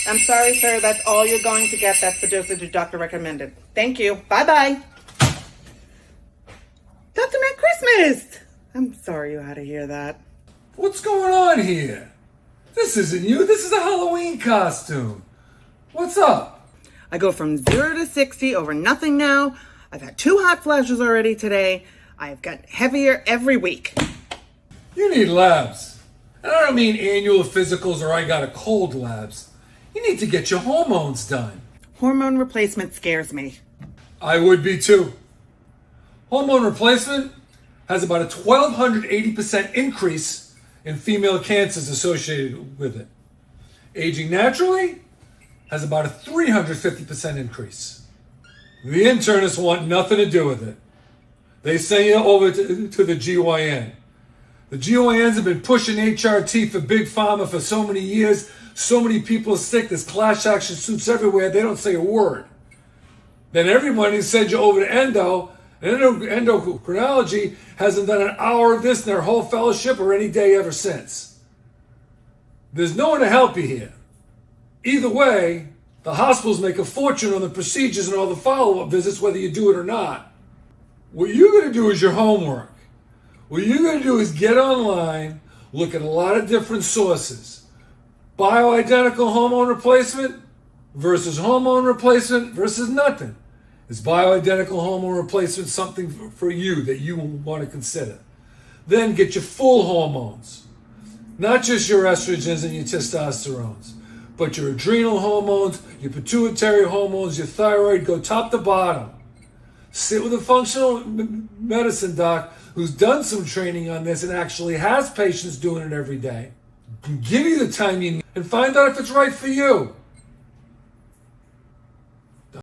I'm sorry, sir. That's all you're going to get. That's the dosage your doctor recommended. Thank you. Bye-bye. Dr. Mack Christmas! I'm sorry you had to hear that. What's going on here? This isn't you. This is a Halloween costume. What's up? I go from 0 to 60 over nothing now. I've had 2 hot flashes already today. I've got heavier every week. You need labs. And I don't mean annual physicals or I got a cold labs. You need to get your hormones done. Hormone replacement scares me. I would be too. Hormone replacement has about a 1,280% increase in female cancers associated with it. Aging naturally has about a 350% increase. The internists want nothing to do with it. They send you over to the GYN. The GYNs have been pushing HRT for Big Pharma for so many years. So many people are sick. There's class action suits everywhere. They don't say a word. Then everybody sends you over to endo. And endocrinology hasn't done an hour of this in their whole fellowship or any day ever since. There's no one to help you here. Either way, the hospitals make a fortune on the procedures and all the follow-up visits, whether you do it or not. What you're going to do is your homework. What you're going to do is get online, look at a lot of different sources. Bioidentical hormone replacement versus hormone replacement versus nothing. Is bioidentical hormone replacement something for you that you want to consider? Then get your full hormones. Not just your estrogens and your testosterones, but your adrenal hormones, your pituitary hormones, your thyroid, go top to bottom. Sit with a functional medicine doc who's done some training on this and actually has patients doing it every day. Give you the time you need and find out if it's right for you.